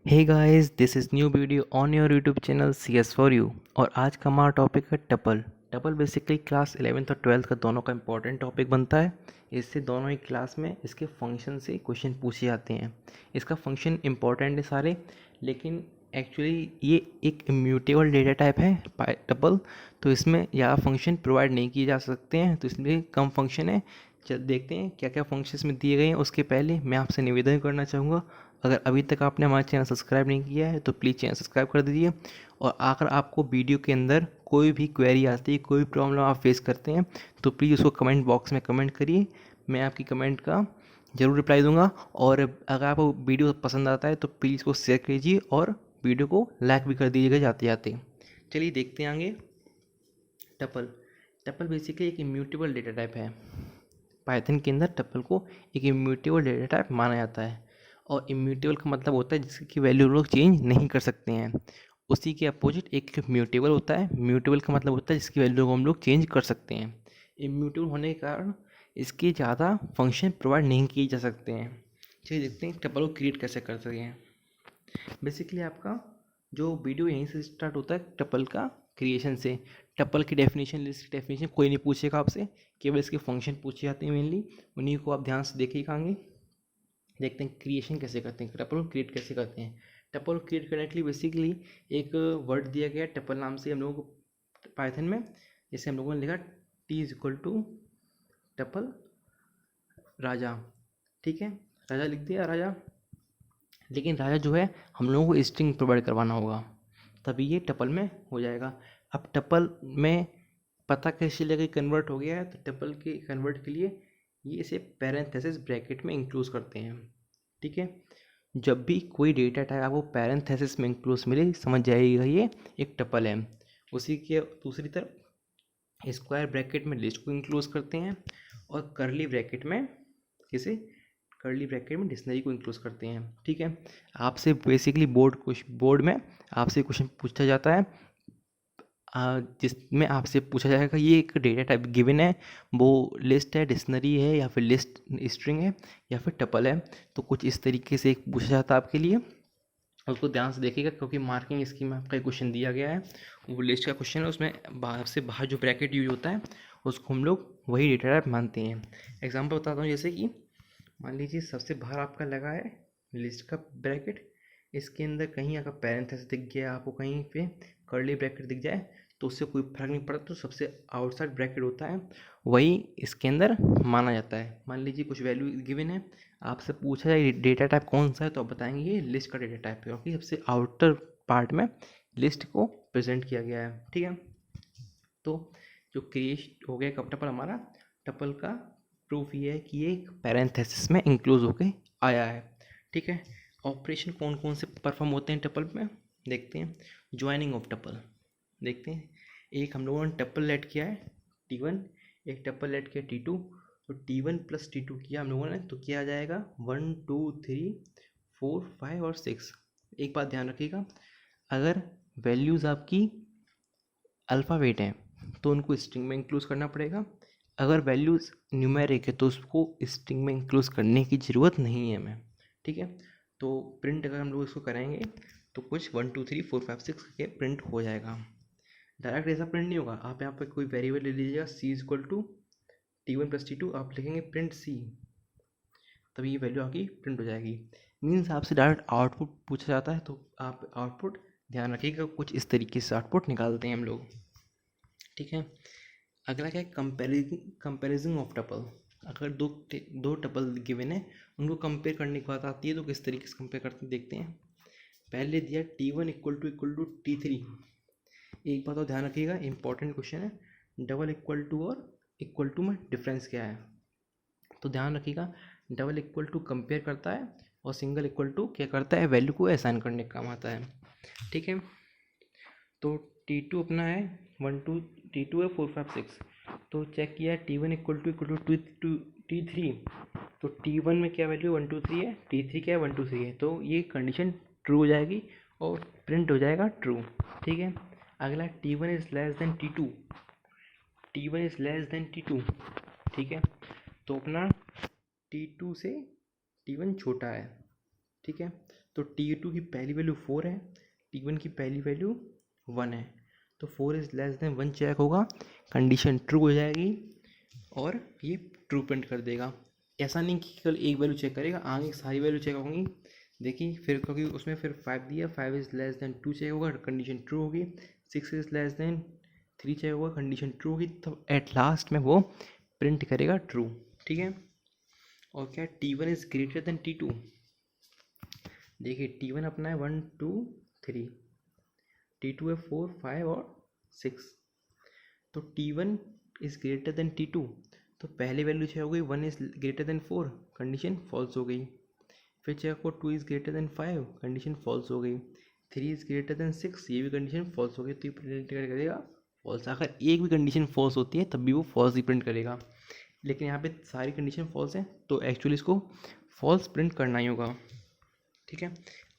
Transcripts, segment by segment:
Hey guys, this is new video on your YouTube channel CS for you. और आज का हमारा topic है tuple. Tuple basically class 11th और 12th का दोनों का इंपॉर्टेंट टॉपिक बनता है। इससे दोनों ही क्लास में इसके फंक्शन से क्वेश्चन पूछे जाते हैं। इसका फंक्शन इंपॉर्टेंट है सारे, लेकिन एक्चुअली ये एक इम्यूटेबल डेटा टाइप है टपल। तो इसमें ज़्यादा फंक्शन प्रोवाइड नहीं किए जा सकते हैं, तो इसलिए कम फंक्शन है। चल देखते हैं क्या क्या फंक्शन इसमें दिए गए हैं। उसके पहले मैं आपसे निवेदन करना चाहूँगा, अगर अभी तक आपने हमारा चैनल सब्सक्राइब नहीं किया है तो प्लीज़ चैनल सब्सक्राइब कर दीजिए। और अगर आपको वीडियो के अंदर कोई भी क्वेरी आती है, कोई प्रॉब्लम आप फेस करते हैं, तो प्लीज़ उसको कमेंट बॉक्स में कमेंट करिए। मैं आपकी कमेंट का ज़रूर रिप्लाई दूंगा। और अगर आपको वीडियो पसंद आता है तो प्लीज़ इसको शेयर कीजिए और वीडियो को लाइक भी कर दीजिएगा जाते जाते। चलिए देखते हैं आगे। टपल टपल बेसिकली एक इम्यूटेबल डेटा टाइप है। पाइथन के अंदर टपल को एक इम्यूटेबल डेटा टाइप माना जाता है। और इम्यूटेबल का मतलब होता है जिसकी वैल्यू लोग चेंज नहीं कर सकते हैं। उसी के अपोजिट एक म्यूटेबल होता है। म्यूटेबल का मतलब होता है जिसकी वैल्यू को हम लोग चेंज कर सकते हैं। इम्यूटेबल होने के कारण इसके ज़्यादा फंक्शन प्रोवाइड नहीं किए जा सकते हैं। चलिए देखते हैं टपल को क्रिएट कैसे कर सकते हैं। बेसिकली आपका जो वीडियो यहीं से स्टार्ट होता है टपल का क्रिएशन से। टपल की डेफिनेशन, लिस्ट की डेफिनेशन कोई नहीं पूछेगा आपसे, केवल इसके फंक्शन पूछे जाते हैं मेनली। उन्हीं को आप ध्यान से देखिएगा आगे। देखते हैं क्रिएशन कैसे करते हैं, टपल को क्रिएट कैसे करते हैं। टपल को क्रिएट करने के लिए बेसिकली एक वर्ड दिया गया है टपल नाम से हम लोगों को पाइथन में। जैसे हम लोगों ने लिखा T is equal to tuple राजा। ठीक है, राजा लिख दिया राजा। लेकिन राजा जो है हम लोगों को स्ट्रिंग प्रोवाइड करवाना होगा, तभी ये टपल में हो जाएगा। अब टपल में पता कैसे लगे कन्वर्ट हो गया है, तो टपल के कन्वर्ट के लिए ये इसे पैरेंथेसिस ब्रैकेट में इंक्लूज करते हैं। ठीक है, जब भी कोई डेटा टाइप आपको पैरेंथेसिस में इंक्लूज मिले, समझ जाइएगा ये एक टपल है। उसी के दूसरी तरफ स्क्वायर ब्रैकेट में लिस्ट को इंक्लूज करते हैं, और करली ब्रैकेट में किसे करली ब्रैकेट में डिक्शनरी को इंक्लूज करते हैं। ठीक है, आपसे बेसिकली बोर्ड में आपसे क्वेश्चन पूछा जाता है, जिसमें आपसे पूछा जाएगा ये एक डेटा टाइप गिवन है, वो लिस्ट है, डिक्शनरी है, या फिर लिस्ट स्ट्रिंग है, या फिर टपल है। तो कुछ इस तरीके से एक पूछा जाता है आपके लिए। उसको ध्यान से देखिएगा, क्योंकि मार्किंग स्कीम में आपका क्वेश्चन दिया गया है, वो लिस्ट का क्वेश्चन है। उसमें बाहर से बाहर जो ब्रैकेट यूज होता है उसको हम लोग वही डेटा टाइप मानते हैं। एग्जाम्पल बताता हूँ, जैसे कि मान लीजिए सबसे बाहर आपका लगा है लिस्ट का ब्रैकेट। इसके अंदर कहीं अगर पैरेंथेसिस दिख गया आपको, कहीं पे कर्ली ब्रैकेट दिख जाए, तो उससे कोई फर्क नहीं पड़ता। तो सबसे आउटसाइड ब्रैकेट होता है वही इसके अंदर माना जाता है। मान लीजिए कुछ वैल्यू गिवन है, आपसे पूछा जाए डेटा टाइप कौन सा है, तो आप बताएंगे ये लिस्ट का डेटा टाइप है, क्योंकि सबसे आउटर पार्ट में लिस्ट को प्रेजेंट किया गया है। ठीक है, तो जो क्रिएट हो गया कब टपल हमारा, टपल का प्रूफ ये है कि ये एक पैरेंथेसिस में इंक्लूज होके आया है। ठीक है, ऑपरेशन कौन कौन से परफॉर्म होते हैं टपल में देखते हैं। ज्वाइनिंग ऑफ टपल देखते हैं। एक हम लोगों ने टपल लेट किया है T1, एक टपल लेट किया T2। तो T1 प्लस T2 किया हम लोगों ने, तो क्या आ जाएगा 1 2 3 4 5 और 6। एक बात ध्यान रखिएगा, अगर वैल्यूज़ आपकी अल्फ़ाबेट हैं तो उनको स्ट्रिंग में इंक्लूड करना पड़ेगा। अगर वैल्यूज़ न्यूमेरिक है तो उसको स्ट्रिंग में इंक्लूड करने की ज़रूरत नहीं है हमें। ठीक है, तो प्रिंट अगर हम लोग इसको करेंगे तो कुछ 1 2 3 4 5 6 के प्रिंट हो जाएगा। डायरेक्ट ऐसा प्रिंट नहीं होगा, आप यहाँ पर कोई वेरिएबल ले लीजिएगा C is equal to T1 plus T2, आप लिखेंगे प्रिंट C, तभी ये वैल्यू आपकी प्रिंट हो जाएगी। मीन्स आपसे डायरेक्ट आउटपुट पूछा जाता है, तो आप आउटपुट ध्यान रखिएगा, कुछ इस तरीके से आउटपुट निकालते हैं हम लोग। ठीक है, अगला क्या है, कंपेरिजन ऑफ टपल। अगर दो टपल गिवन है, उनको कंपेयर करने की बात आती है, तो किस तरीके से कंपेयर करते हैं देखते हैं। पहले दिया T1 इक्वल टू T3। एक बात और ध्यान रखिएगा, इंपॉर्टेंट क्वेश्चन है, डबल इक्वल टू और इक्वल टू में डिफरेंस क्या है। तो ध्यान रखिएगा, डबल इक्वल टू कंपेयर करता है, और सिंगल इक्वल टू क्या करता है, वैल्यू को असाइन करने का काम आता है। ठीक है, तो T2 अपना है 1 2, T2 है 4 5 6। तो चेक किया T1 इक्वल टू T3। तो T1 में क्या वैल्यू 1 2 3 है, T3 क्या है 1 2 3 है, तो ये कंडीशन ट्रू हो जाएगी और प्रिंट हो जाएगा ट्रू। ठीक है, अगला T1 is less than T2। T1 is less than T2। ठीक है, तो अपना T2 से T1 छोटा है। ठीक है, तो T2 की पहली वैल्यू 4 है, T1 की पहली वैल्यू 1 है, तो 4 इज़ लेस देन 1 चेक होगा, कंडीशन ट्रू हो जाएगी और ये ट्रू प्रिंट कर देगा। ऐसा नहीं कि केवल एक वैल्यू चेक करेगा, आगे सारी वैल्यू चेक होंगी। देखिए फिर क्योंकि उसमें फिर 5 दिया, 5 इज़ लेस देन 2 चेक होगा, कंडीशन ट्रू होगी। 6 इज़ लेस देन 3 चेक होगा, कंडीशन ट्रू होगी। तो एट लास्ट में वो प्रिंट करेगा ट्रू। ठीक है, और क्या T1 is greater then T2। देखिए T1 अपना है 1 2 3, T2 है 4 5 और 6। तो T1 is greater then T2, तो पहले वैल्यू चेक हो गई 1 is greater than 4, condition false हो गई। फिर चेक हो 2 is greater than 5, condition false हो गई। 3 इज़ ग्रेटर देन 6, ये भी कंडीशन फॉल्स हो गई, तो ये प्रिंट करेगा फॉल्स। अगर एक भी कंडीशन फॉल्स होती है तब भी वो फॉल्स ही प्रिंट करेगा, लेकिन यहाँ पे सारी कंडीशन फॉल्स हैं तो एक्चुअली इसको फॉल्स प्रिंट करना ही होगा। ठीक है,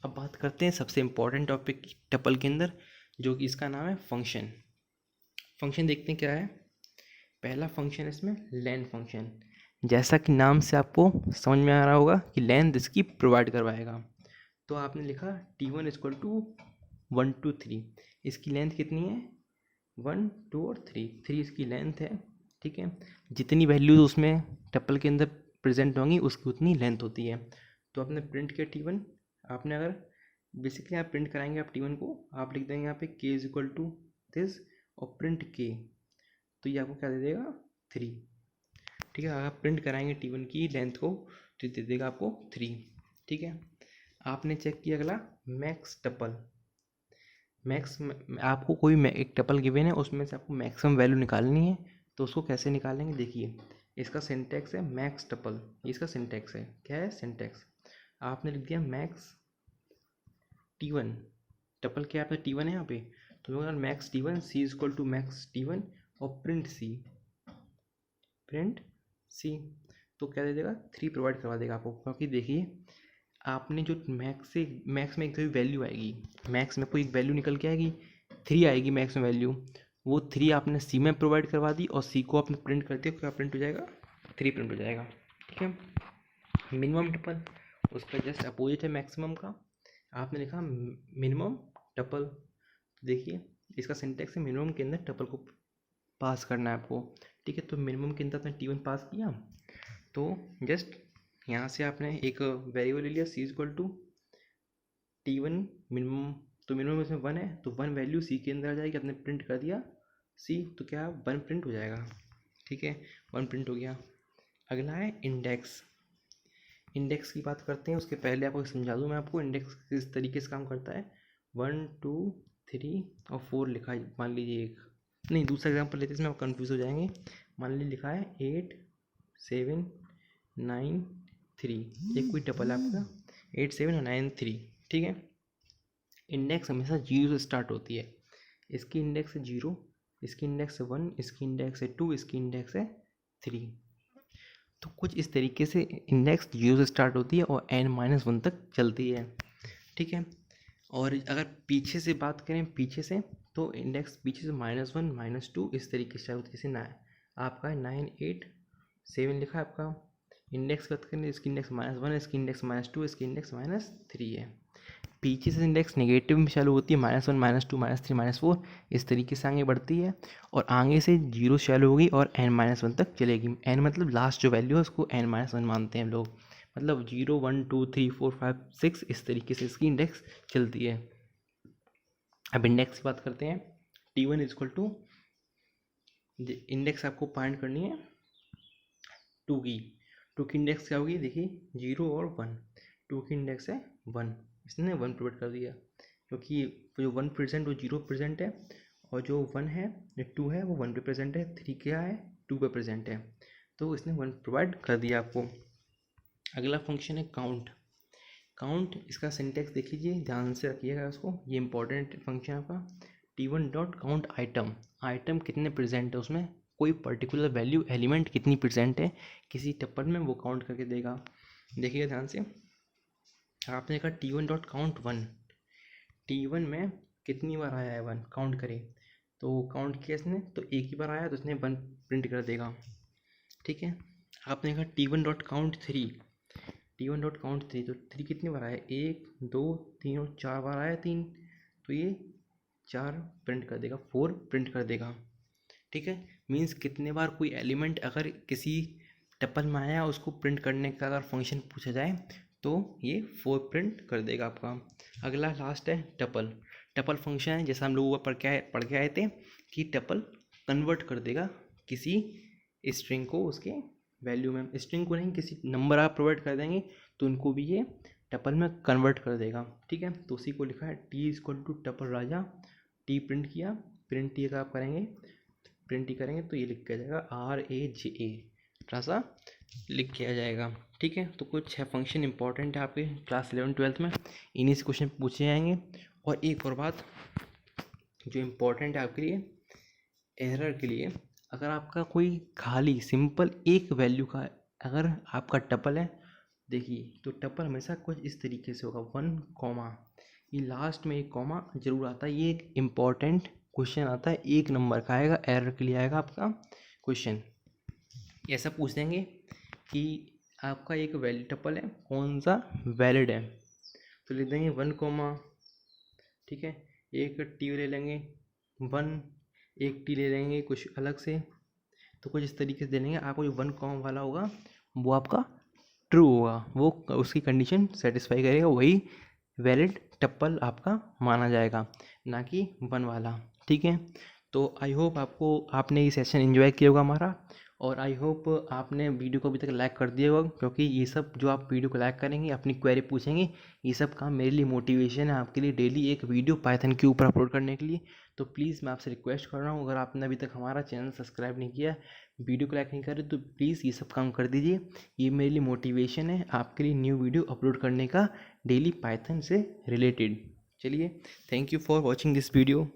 अब बात करते हैं सबसे इम्पॉर्टेंट टॉपिक टपल के अंदर, जो कि इसका नाम है फंक्शन। फंक्शन देखते हैं क्या है। पहला फंक्शन इसमें लेन फंक्शन, जैसा कि नाम से आपको समझ में आ रहा होगा कि लेंथ इसकी प्रोवाइड करवाएगा। तो आपने लिखा T1 इक्वल टू 1 2 3, इसकी लेंथ कितनी है 1 2 और 3 इसकी लेंथ है। ठीक है, जितनी वैल्यूज उसमें टपल के अंदर प्रेजेंट होंगी उसकी उतनी लेंथ होती है। तो आपने प्रिंट किया T1, आपने अगर बेसिकली आप प्रिंट कराएंगे आप T1 को, आप लिख देंगे यहाँ पे k is equal to this और प्रिंट k, तो ये आपको क्या दे देगा 3। ठीक है, अगर आप प्रिंट कराएंगे T1 की लेंथ को तो दे देगा आपको 3। ठीक है, आपने चेक किया अगला मैक्स टपल। मैक्स आपको कोई एक टपल गिवन है, उसमें से आपको मैक्सिमम वैल्यू निकालनी है, तो उसको कैसे निकालेंगे देखिए। इसका सिंटैक्स है मैक्स टपल, इसका सिंटैक्स है, क्या है सिंटैक्स। आपने लिख दिया मैक्स T1, टपल क्या है आपका T1 है यहाँ पे, तो max T1 C is equal to max T1 और प्रिंट C, तो क्या दे देगा 3 प्रोवाइड करवा देगा आपको। क्योंकि देखिए आपने जो मैक्स में एक वैल्यू आएगी, मैक्स में कोई एक वैल्यू निकल के आएगी 3 आएगी मैक्स में वैल्यू, वो 3 आपने सी में प्रोवाइड करवा दी और सी को आपने प्रिंट कर दिया, क्या प्रिंट हो जाएगा 3 प्रिंट हो जाएगा। ठीक है, मिनिमम टपल उसका जस्ट अपोजिट है मैक्सिमम का, आपने लिखा मिनिमम टपल। देखिए इसका सिंटैक्स है मिनिमम के अंदर टपल को पास करना है आपको। ठीक है, तो मिनिमम के अंदर आपने T1 पास किया, तो जस्ट यहाँ से आपने एक वेरिएबल ले लिया C equal to T1 minimum, तो मिनिमम इसमें 1 है तो 1 वैल्यू C के अंदर आ जाएगी, आपने प्रिंट कर दिया C, तो क्या 1 प्रिंट हो जाएगा। ठीक है, 1 प्रिंट हो गया। अगला है इंडेक्स। इंडेक्स की बात करते हैं, उसके पहले आपको समझा दूँ मैं आपको इंडेक्स किस तरीके से काम करता है। 1 2 3 और 4 लिखा है, मान लीजिए एक नहीं दूसरा एग्जाम्पल लेते हैं, इसमें आप कन्फ्यूज़ हो जाएंगे। मान लीजिए लिखा है 8 7 9 3, एक कोई टपल है आपका 8 7 और 9 3। ठीक है, इंडेक्स हमेशा 0 से स्टार्ट होती है, इसकी इंडेक्स है 0, इसकी इंडेक्स है 1, इसकी इंडेक्स है 2, इसकी इंडेक्स है 3। तो कुछ इस तरीके से इंडेक्स 0 से स्टार्ट होती है और n-1 तक चलती है। ठीक है, और अगर पीछे से बात करें पीछे से, तो इंडेक्स पीछे से -1 -2 इस तरीके से होती है। जैसे ना आपका 9 8 7 लिखा है आपका, इंडेक्स बात करें इसकी इंडेक्स -1 है, इसकी इंडेक्स -2, इसकी इंडेक्स -3 है। पीछे से इंडेक्स नेगेटिव में चालू होती है, -1 -2 -3 -4 इस तरीके से आगे बढ़ती है, और आगे से 0 चालू होगी और n-1 तक चलेगी। n मतलब लास्ट जो वैल्यू है उसको n-1 मानते हैं हम लोग, मतलब 0 1 2 3 4 5 6 इस तरीके से इसकी इंडेक्स चलती है। अब इंडेक्स की बात करते हैं। T1 is equal to index आपको फाइंड करनी है 2 की। 2 की इंडेक्स क्या होगी देखिए 0 और 1, 2 की इंडेक्स है 1, इसने 1 प्रोवाइड कर दिया, क्योंकि जो 1 प्रेजेंट वो 0 प्रेजेंट है, और जो 1 है जो 2 है वो 1 पे प्रेजेंट है, 3 क्या है 2 पे प्रेजेंट है, तो इसने 1 प्रोवाइड कर दिया आपको। अगला फंक्शन है काउंट। काउंट इसका सिंटेक्स देख लीजिए, ध्यान से रखिएगा उसको, ये इंपॉर्टेंट फंक्शन है आपका। T1 dot count item, item कितने प्रेजेंट है उसमें, कोई पर्टिकुलर वैल्यू एलिमेंट कितनी प्रेजेंट है किसी टप्पल में, वो काउंट करके देगा। देखिएगा ध्यान से, आपने कहा T1 डॉट काउंट 1, T1 में कितनी बार आया है 1, काउंट करें, तो काउंट किया इसने तो एक ही बार आया तो इसने 1 प्रिंट कर देगा। ठीक है, आपने कहा T1 dot count 3, T1 dot count 3, तो 3 कितनी बार आया, 1 2 3 और 4 बार आया 3, तो ये 4 प्रिंट कर देगा, 4 प्रिंट कर देगा। ठीक है, मीन्स कितने बार कोई एलिमेंट अगर किसी टपल में आया उसको प्रिंट करने का अगर फंक्शन पूछा जाए तो ये 4 प्रिंट कर देगा आपका। अगला लास्ट है टपल। टपल फंक्शन है, जैसा हम लोग ऊपर पढ़ के आए थे कि टपल कन्वर्ट कर देगा किसी स्ट्रिंग को उसके वैल्यू में, स्ट्रिंग को नहीं, किसी नंबर आप प्रोवाइड कर देंगे तो उनको भी ये टपल में कन्वर्ट कर देगा। ठीक है, तो उसी को लिखा है टी इक्वल टू टपल राजा, टी प्रिंट किया, प्रिंट टी का आप करेंगे, प्रिंट टी करेंगे तो ये लिख के आ जाएगा RAJA, थोड़ा सा लिख के आ जाएगा। ठीक है, तो कुछ है फंक्शन इंपॉर्टेंट है आपके क्लास 11-12 में, इन्हीं से क्वेश्चन पूछे जाएंगे। और एक और बात जो इम्पोर्टेंट है आपके लिए, एरर के लिए, अगर आपका कोई खाली सिंपल एक वैल्यू का अगर आपका टपल है, देखिए तो टपल हमेशा कुछ इस तरीके से होगा, 1 कॉमा, ये लास्ट में एक कॉमा जरूर आता है, ये एक इम्पॉर्टेंट क्वेश्चन आता है, 1 नंबर का आएगा, एरर के लिए आएगा आपका क्वेश्चन। ऐसा पूछ देंगे कि आपका एक वैलिड टपल है, कौन सा वैलिड है, तो लिख देंगे 1 कॉमा, ठीक है, एक टी ले लेंगे 1, एक टी ले लेंगे कुछ अलग से, तो कुछ इस तरीके से दे देंगे आपको। जो 1 कॉमा वाला होगा वो आपका ट्रू होगा, वो उसकी कंडीशन सेटिस्फाई करेगा, वही वैलिड टप्पल आपका माना जाएगा, ना कि 1 वाला। ठीक है, तो आई होप आपने ये सेशन एंजॉय किया होगा हमारा, और आई होप आपने वीडियो को अभी तक लाइक कर दिया होगा, क्योंकि ये सब जो आप वीडियो को लाइक करेंगे, अपनी क्वेरी पूछेंगे, ये सब काम मेरे लिए मोटिवेशन है आपके लिए डेली एक वीडियो पाइथन के ऊपर अपलोड करने के लिए। तो प्लीज़ मैं आपसे रिक्वेस्ट कर रहा हूँ, अगर आपने अभी तक हमारा चैनल सब्सक्राइब नहीं किया, वीडियो को लाइक नहीं करे, तो प्लीज़ ये सब काम कर दीजिए, ये मेरे लिए मोटिवेशन है आपके लिए न्यू वीडियो अपलोड करने का डेली पाइथन से रिलेटेड। चलिए, thank you for watching this video.